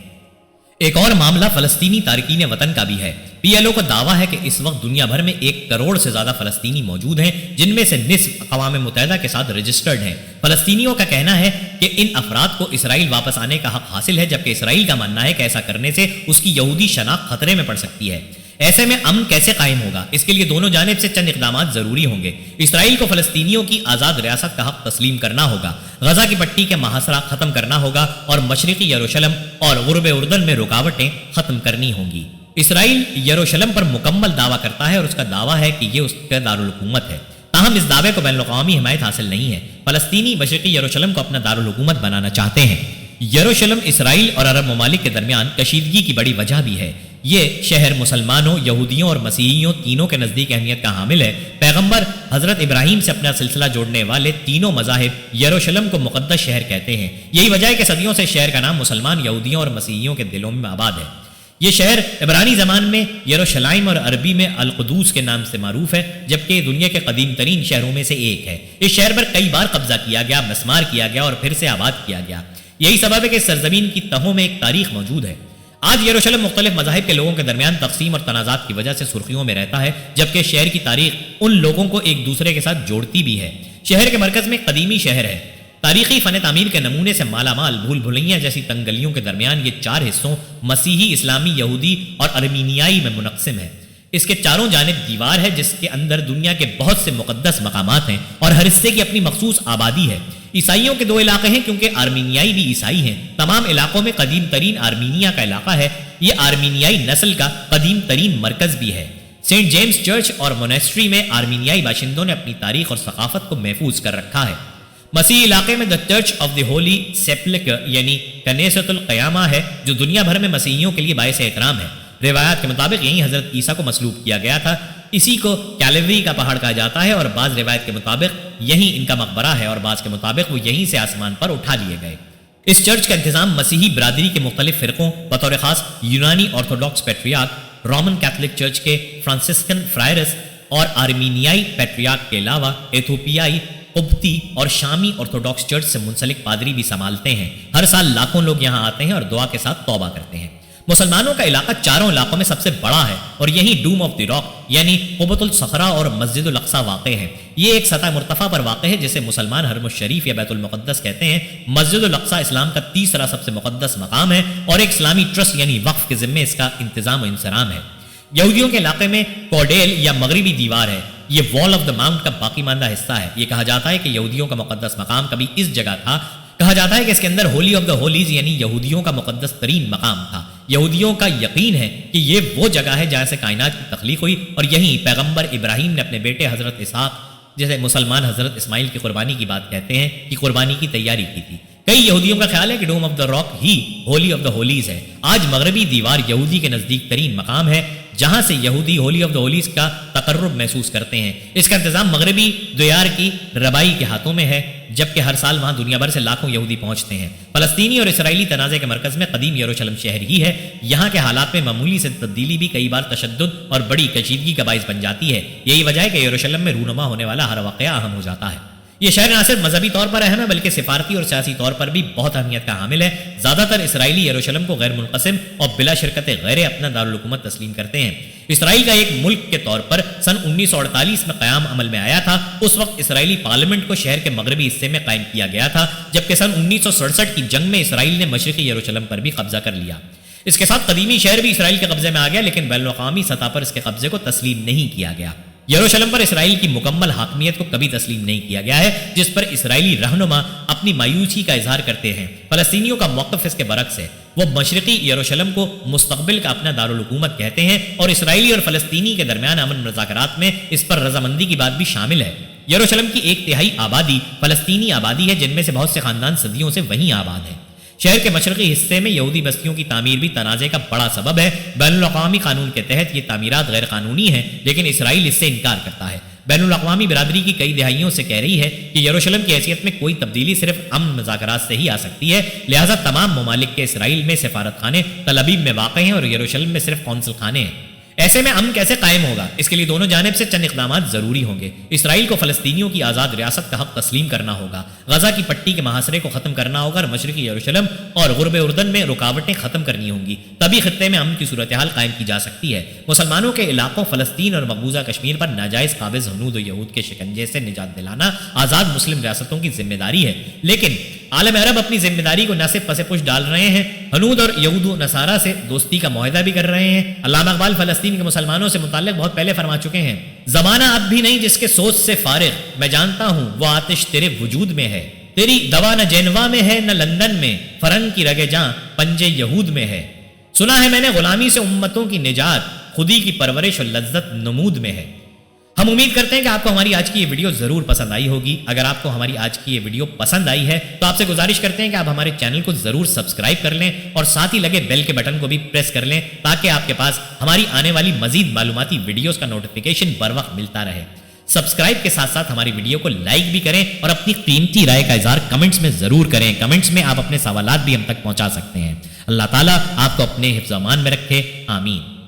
ایک اور معاملہ فلسطینی تارکین وطن کا بھی ہے۔ پی ایل او کا دعویٰ ہے کہ اس وقت دنیا بھر میں 1 کروڑ سے زیادہ فلسطینی موجود ہیں، جن میں سے نصف اقوام متحدہ کے ساتھ رجسٹرڈ ہیں۔ فلسطینیوں کا کہنا ہے کہ ان افراد کو اسرائیل واپس آنے کا حق حاصل ہے، جبکہ اسرائیل کا ماننا ہے کہ ایسا کرنے سے اس کی یہودی شناخت خطرے میں پڑ سکتی ہے۔ ایسے میں امن کیسے قائم ہوگا؟ اس کے لیے دونوں جانب سے چند اقدامات ضروری ہوں گے۔ اسرائیل کو فلسطینیوں کی آزاد ریاست کا حق تسلیم کرنا ہوگا، غزہ کی پٹی کے محاصرہ ختم کرنا ہوگا اور مشرقی یروشلم اور غرب اردن میں رکاوٹیں ختم کرنی ہوں گی۔ اسرائیل یروشلم پر مکمل دعویٰ کرتا ہے اور اس کا دعویٰ ہے کہ یہ اس کا دارالحکومت ہے، تاہم اس دعوے کو بین الاقوامی حمایت حاصل نہیں ہے۔ فلسطینی مشرقی یروشلم کو اپنا دارالحکومت بنانا چاہتے ہیں۔ یروشلم اسرائیل اور عرب ممالک کے درمیان کشیدگی کی بڑی وجہ بھی ہے۔ یہ شہر مسلمانوں، یہودیوں اور مسیحیوں تینوں کے نزدیک اہمیت کا حامل ہے۔ پیغمبر حضرت ابراہیم سے اپنا سلسلہ جوڑنے والے تینوں مذاہب یروشلم کو مقدس شہر کہتے ہیں۔ یہی وجہ ہے کہ صدیوں سے شہر کا نام مسلمان، یہودیوں اور مسیحیوں کے دلوں میں آباد ہے۔ یہ شہر عبرانی زبان میں یروشلائم اور عربی میں القدوس کے نام سے معروف ہے، جبکہ یہ دنیا کے قدیم ترین شہروں میں سے ایک ہے۔ اس شہر پر کئی بار قبضہ کیا گیا، مسمار کیا گیا اور پھر سے آباد کیا گیا۔ یہی سبب ہے کہ اس سرزمین کی تہوں میں ایک تاریخ موجود ہے۔ آج یروشلم مختلف مذاہب کے لوگوں کے درمیان تقسیم اور تنازعات کی وجہ سے سرخیوں میں رہتا ہے، جبکہ شہر کی تاریخ ان لوگوں کو ایک دوسرے کے ساتھ جوڑتی بھی ہے۔ شہر کے مرکز میں قدیمی شہر ہے۔ تاریخی فن تعمیر کے نمونے سے مالا مال، بھول بھلیاں جیسی تنگ گلیوں کے درمیان یہ 4 حصوں مسیحی، اسلامی، یہودی اور ارمینیائی میں منقسم ہے۔ اس کے چاروں جانب دیوار ہے جس کے اندر دنیا کے بہت سے مقدس مقامات ہیں اور ہر حصے کی اپنی مخصوص آبادی ہے۔ عیسائیوں کے 2 علاقے ہیں کیونکہ آرمینیائی بھی عیسائی ہیں۔ تمام علاقوں میں قدیم ترین آرمینیا کا علاقہ ہے۔ یہ آرمینیائی نسل کا قدیم ترین مرکز بھی ہے۔ سینٹ جیمز چرچ اور مونیسٹری میں آرمینیائی باشندوں نے اپنی تاریخ اور ثقافت کو محفوظ کر رکھا ہے۔ مسیحی علاقے میں the church of the holy sepulchre یعنی کنیست القیامہ ہے، جو دنیا بھر میں مسیحیوں کے لیے باعث احترام ہے۔ روایات کے مطابق یہیں حضرت عیسیٰ کو مصلوب کیا گیا تھا۔ اسی کو کیلوری کا پہاڑ کہا جاتا ہے اور بعض روایت کے مطابق یہیں ان کا مقبرہ ہے اور بعض کے مطابق وہ یہیں سے آسمان پر اٹھا لیے گئے۔ اس چرچ کا انتظام مسیحی برادری کے مختلف فرقوں، بطور خاص یونانی آرتھوڈاکس پیٹریارک، رومن کیتھولک چرچ کے فرانسسکن فرائرس اور آرمینیائی پیٹریارک کے علاوہ ایتھوپیائی، قبطی اور شامی آرتھوڈاکس چرچ سے منسلک پادری بھی سنبھالتے ہیں۔ ہر سال لاکھوں لوگ یہاں آتے ہیں اور دعا کے ساتھ توبہ کرتے ہیں۔ مسلمانوں کا علاقہ چاروں علاقوں میں سب سے بڑا ہے اور یہی ڈوم آف دی راک یعنی قبۃ الصخرہ اور مسجد الاقصیٰ واقع ہے۔ یہ ایک سطح مرتفع پر واقع ہے جسے مسلمان حرم الشریف یا بیت المقدس کہتے ہیں۔ مسجد الاقصیٰ اسلام کا تیسرا سب سے مقدس مقام ہے اور ایک اسلامی ٹرسٹ یعنی وقف کے ذمے اس کا انتظام و انصرام ہے۔ یہودیوں کے علاقے میں کوڈیل یا مغربی دیوار ہے۔ یہ وال آف دا ماؤنٹ کا باقی ماندہ حصہ ہے۔ یہ کہا جاتا ہے کہ یہودیوں کا مقدس مقام کبھی اس جگہ تھا۔ کہا جاتا ہے کہ اس کے اندر ہولی آف دا ہولیز یعنی یہودیوں کا مقدس ترین مقام تھا۔ یہودیوں کا یقین ہے کہ یہ وہ جگہ ہے جہاں سے کائنات کی تخلیق ہوئی اور یہیں پیغمبر ابراہیم نے اپنے بیٹے حضرت اسحاق، جیسے مسلمان حضرت اسماعیل کی قربانی کی بات کہتے ہیں، کی قربانی کی تیاری کی تھی۔ کئی یہودیوں کا خیال ہے کہ ڈوم آف دا راک ہی ہولی آف دا ہولیز ہے۔ آج مغربی دیوار یہودی کے نزدیک ترین مقام ہے جہاں سے یہودی ہولی آف دا ہولیز کا تقرب محسوس کرتے ہیں۔ اس کا انتظام مغربی دیار کی ربائی کے ہاتھوں میں ہے، جبکہ ہر سال وہاں دنیا بھر سے لاکھوں یہودی پہنچتے ہیں۔ فلسطینی اور اسرائیلی تنازع کے مرکز میں قدیم یروشلم شہر ہی ہے۔ یہاں کے حالات میں معمولی سے تبدیلی بھی کئی بار تشدد اور بڑی کشیدگی کا باعث بن جاتی ہے۔ یہی وجہ ہے کہ یروشلم میں رونما ہونے والا ہر واقعہ اہم ہو جاتا ہے۔ یہ شہر نہ صرف مذہبی طور پر اہم ہے بلکہ سفارتی اور سیاسی طور پر بھی بہت اہمیت کا حامل ہے۔ زیادہ تر اسرائیلی یروشلم کو غیر منقسم اور بلا شرکت غیر اپنا دارالحکومت تسلیم کرتے ہیں۔ اسرائیل کا ایک ملک کے طور پر سن 1948 میں قیام عمل میں آیا تھا۔ اس وقت اسرائیلی پارلیمنٹ کو شہر کے مغربی حصے میں قائم کیا گیا تھا، جبکہ سن 1967 کی جنگ میں اسرائیل نے مشرقی یروشلم پر بھی قبضہ کر لیا۔ اس کے ساتھ قدیمی شہر بھی اسرائیل کے قبضے میں آ گیا، لیکن بین الاقوامی سطح پر اس کے قبضے کو تسلیم نہیں کیا گیا۔ یروشلم پر اسرائیل کی مکمل حاکمیت کو کبھی تسلیم نہیں کیا گیا ہے، جس پر اسرائیلی رہنما اپنی مایوسی کا اظہار کرتے ہیں۔ فلسطینیوں کا موقف اس کے برعکس ہے۔ وہ مشرقی یروشلم کو مستقبل کا اپنا دارالحکومت کہتے ہیں اور اسرائیلی اور فلسطینی کے درمیان امن مذاکرات میں اس پر رضامندی کی بات بھی شامل ہے۔ یروشلم کی 1/3 آبادی فلسطینی آبادی ہے، جن میں سے بہت سے خاندان صدیوں سے وہیں آباد ہیں۔ شہر کے مشرقی حصے میں یہودی بستیوں کی تعمیر بھی تنازع کا بڑا سبب ہے۔ بین الاقوامی قانون کے تحت یہ تعمیرات غیر قانونی ہیں، لیکن اسرائیل اس سے انکار کرتا ہے۔ بین الاقوامی برادری کی کئی دہائیوں سے کہہ رہی ہے کہ یروشلم کی حیثیت میں کوئی تبدیلی صرف امن مذاکرات سے ہی آ سکتی ہے، لہٰذا تمام ممالک کے اسرائیل میں سفارت خانے تل ابیب میں واقع ہیں اور یروشلم میں صرف قونصل خانے ہیں۔ ایسے میں امن کیسے قائم ہوگا؟ اس کے لیے دونوں جانب سے چند اقدامات ضروری ہوں گے۔ اسرائیل کو فلسطینیوں کی آزاد ریاست کا حق تسلیم کرنا ہوگا، غزہ کی پٹی کے محاصرے کو ختم کرنا ہوگا اور مشرقی یروشلم اور غرب اردن میں رکاوٹیں ختم کرنی ہوں گی، تبھی خطے میں امن کی صورتحال قائم کی جا سکتی ہے۔ مسلمانوں کے علاقوں فلسطین اور مقبوضہ کشمیر پر ناجائز قابض ہنود و یہود کے شکنجے سے نجات دلانا آزاد مسلم ریاستوں کی ذمہ داری ہے، لیکن عالم عرب اپنی ذمہ داری کو نہ صرف پس پش ڈال رہے ہیں، ہنود اور یہود و نصارہ سے دوستی کا معاہدہ بھی کر رہے ہیں۔ علامہ اقبال فلسطین کے مسلمانوں سے متعلق بہت پہلے فرما چکے ہیں، زمانہ اب بھی نہیں جس کے سوچ سے فارغ، میں جانتا ہوں وہ آتش تیرے وجود میں ہے، تیری دوا نہ جینوا میں ہے نہ لندن میں، فرنگ کی رگے جاں پنجے یہود میں ہے، سنا ہے میں نے غلامی سے امتوں کی نجات خودی کی پرورش اور لذت نمود میں ہے۔ ہم امید کرتے ہیں کہ آپ کو ہماری آج کی یہ ویڈیو ضرور پسند آئی ہوگی۔ اگر آپ کو ہماری آج کی یہ ویڈیو پسند آئی ہے تو آپ سے گزارش کرتے ہیں کہ آپ ہمارے چینل کو ضرور سبسکرائب کر لیں اور ساتھ ہی لگے بیل کے بٹن کو بھی پریس کر لیں تاکہ آپ کے پاس ہماری آنے والی مزید معلوماتی ویڈیوز کا نوٹیفیکیشن بر وقت ملتا رہے۔ سبسکرائب کے ساتھ ساتھ ہماری ویڈیو کو لائک بھی کریں اور اپنی قیمتی رائے کا اظہار کمنٹس میں ضرور کریں۔ کمنٹس میں آپ اپنے سوالات بھی ہم تک پہنچا سکتے ہیں۔ اللہ تعالیٰ آپ کو اپنے حفظ و امان میں رکھے، آمین۔